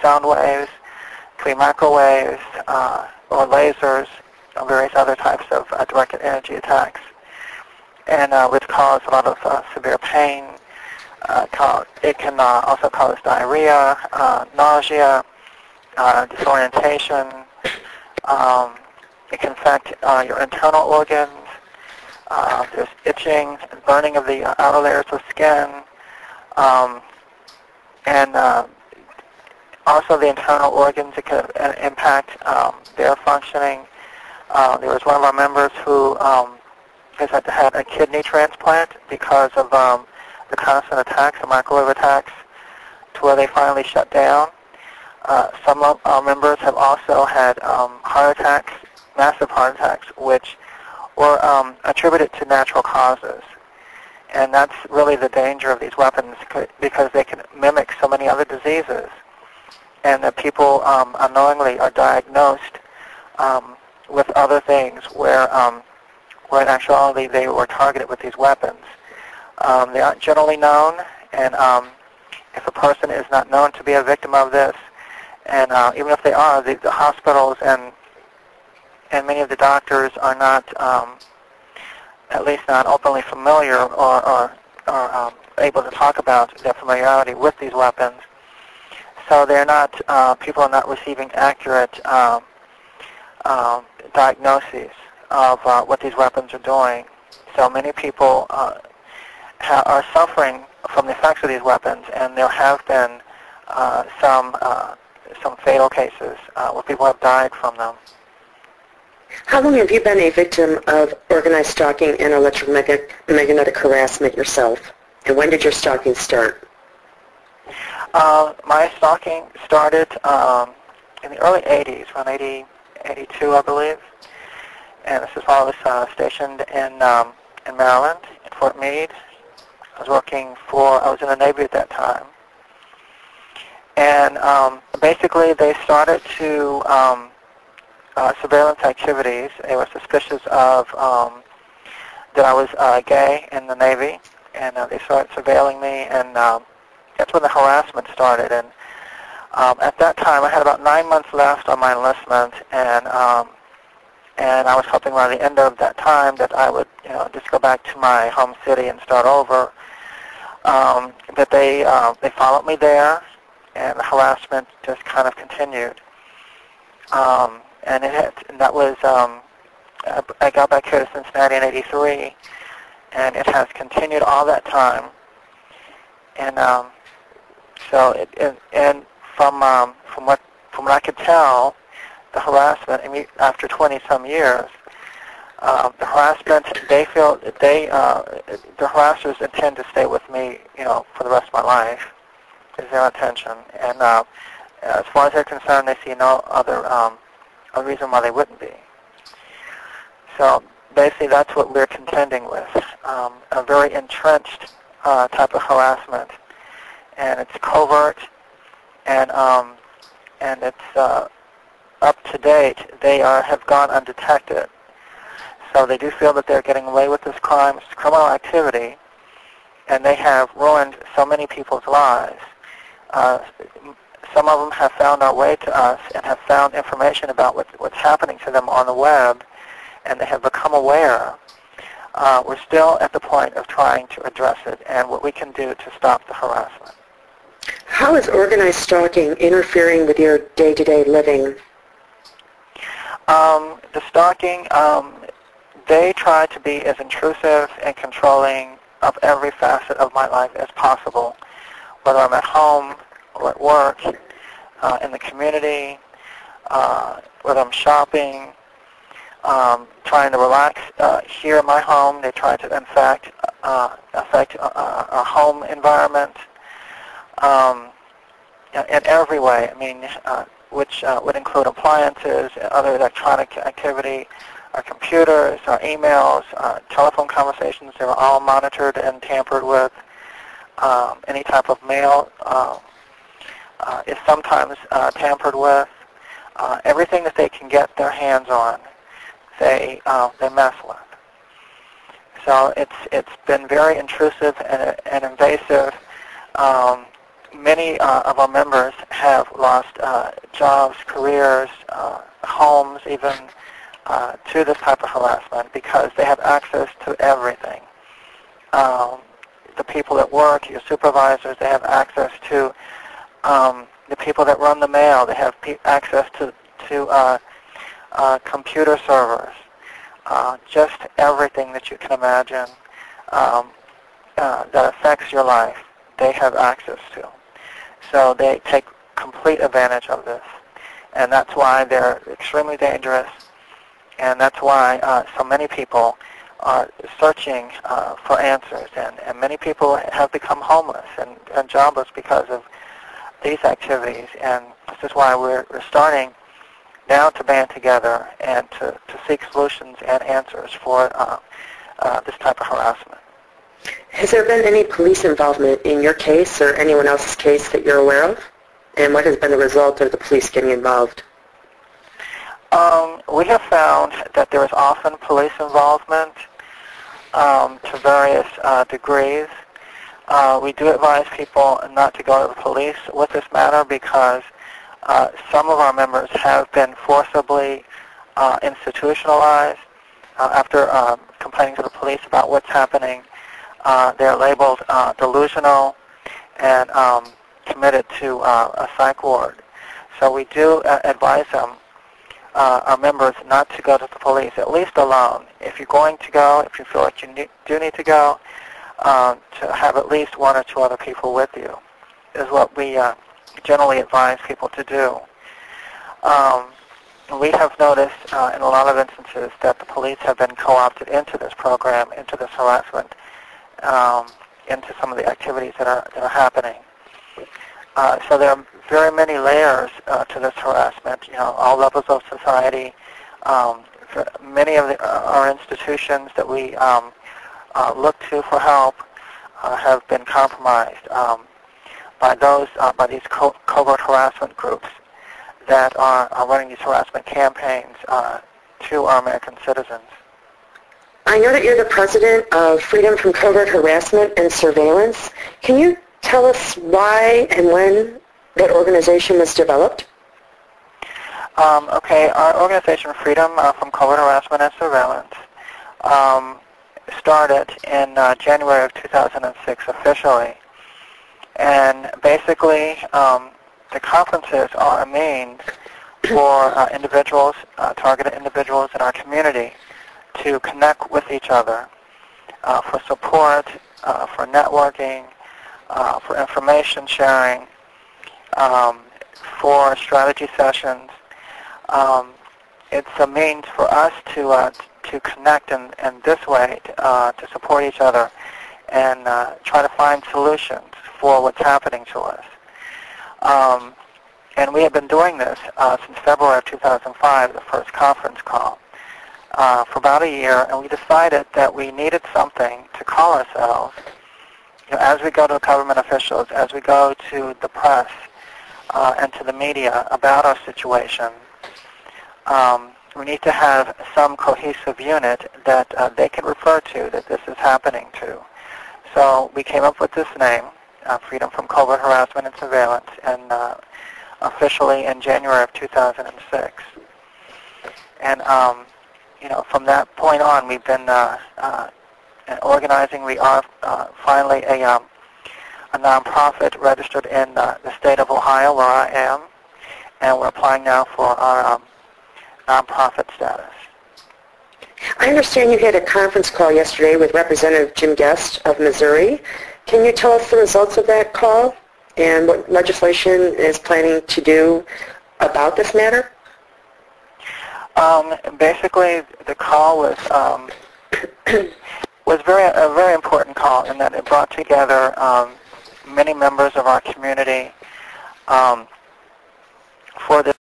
sound waves, could be microwaves, or lasers, or various other types of directed energy attacks, and which cause a lot of severe pain. It can also cause diarrhea, nausea, disorientation. It can affect your internal organs. There's itching and burning of the outer layers of skin, and also the internal organs. It can impact their functioning. There was one of our members who has had to have a kidney transplant because of the constant attacks, the microwave attacks, to where they finally shut down. Some of our members have also had heart attacks, massive heart attacks, which were attributed to natural causes. And that's really the danger of these weapons, because they can mimic so many other diseases, and that people unknowingly are diagnosed with other things where in actuality they were targeted with these weapons. They aren't generally known, and if a person is not known to be a victim of this, and even if they are, the hospitals and many of the doctors are not, at least not openly familiar or able to talk about their familiarity with these weapons. So they're not, people are not receiving accurate diagnoses of what these weapons are doing. So many people are suffering from the effects of these weapons, and there have been some fatal cases where people have died from them. How long have you been a victim of organized stalking and electromagnetic harassment yourself? And when did your stalking start? My stalking started in the early 80s, around 82, I believe. And this is while I was stationed in Maryland, in Fort Meade. I was in the Navy at that time. And basically they started to surveillance activities. They were suspicious of that I was gay in the Navy, and they started surveilling me, and that's when the harassment started. And at that time, I had about 9 months left on my enlistment, and I was hoping by the end of that time that I would, just go back to my home city and start over. But they followed me there, and the harassment just kind of continued. And that was, I got back here to Cincinnati in '83, and it has continued all that time. And so, and from what I could tell, the harassment, after 20-some years, the harassment, they feel that the harassers intend to stay with me, for the rest of my life, is their intention. And as far as they're concerned, they see no other reason why they wouldn't be. So basically, that's what we're contending with, a very entrenched type of harassment, and it's covert, and it's up to date. They have gone undetected. So they do feel that they're getting away with this crime. It's criminal activity, and they have ruined so many people's lives. Some of them have found our way to us and have found information about what's happening to them on the web, and they have become aware. We're still at the point of trying to address it and what we can do to stop the harassment. How is organized stalking interfering with your day-to-day living? The stalking, they try to be as intrusive and controlling of every facet of my life as possible, whether I'm at home or at work, in the community, whether I'm shopping, trying to relax here in my home. They try to, in fact, affect our home environment in every way. Which would include appliances, other electronic activity, our computers, our emails, telephone conversations. They were all monitored and tampered with. Any type of mail is sometimes tampered with. Everything that they can get their hands on, they mess with. So it's been very intrusive and invasive. Many of our members have lost jobs, careers, homes, even to this type of harassment because they have access to everything. The people at work, your supervisors, they have access to the people that run the mail. They have access to computer servers, just everything that you can imagine that affects your life, they have access to. So they take complete advantage of this. And that's why they're extremely dangerous, and that's why so many people are searching for answers, and many people have become homeless and jobless because of these activities. And this is why we're starting now to band together and to seek solutions and answers for this type of harassment. Has there been any police involvement in your case or anyone else's case that you're aware of? And what has been the result of the police getting involved? We have found that there is often police involvement to various degrees. We do advise people not to go to the police with this matter because some of our members have been forcibly institutionalized after complaining to the police about what's happening. They're labeled delusional and committed to a psych ward. So we do advise them, our members, not to go to the police, at least alone. If you're going to go, if you feel like you do need to go, to have at least one or two other people with you is what we generally advise people to do. We have noticed in a lot of instances that the police have been co-opted into this program, into this harassment, into some of the activities that are happening. So there are very many layers to this harassment, all levels of society. Many of our institutions that we look to for help have been compromised by these covert harassment groups that are running these harassment campaigns to our American citizens. I know that you're the president of Freedom from Covert Harassment and Surveillance. Can you tell us why and when that organization was developed? Okay, our organization, Freedom from Covert Harassment and Surveillance, started in January of 2006 officially. And basically, the conferences are a means for individuals, targeted individuals in our community, to connect with each other for support, for networking, for information sharing, for strategy sessions. It's a means for us to connect in this way, to support each other and try to find solutions for what's happening to us. And we have been doing this since February of 2005, the first conference call, for about a year, and we decided that we needed something to call ourselves. As we go to government officials, as we go to the press and to the media about our situation, we need to have some cohesive unit that they can refer to, that this is happening to. So we came up with this name, Freedom from Covert Harassment and Surveillance, and officially in January of 2006. And from that point on, we've been organizing. We are finally a nonprofit registered in the state of Ohio, where I am, and we're applying now for our nonprofit status. I understand you had a conference call yesterday with Representative Jim Guest of Missouri. Can you tell us the results of that call and what legislation is planning to do about this matter? Basically, the call was a very important call in that it brought together many members of our community for this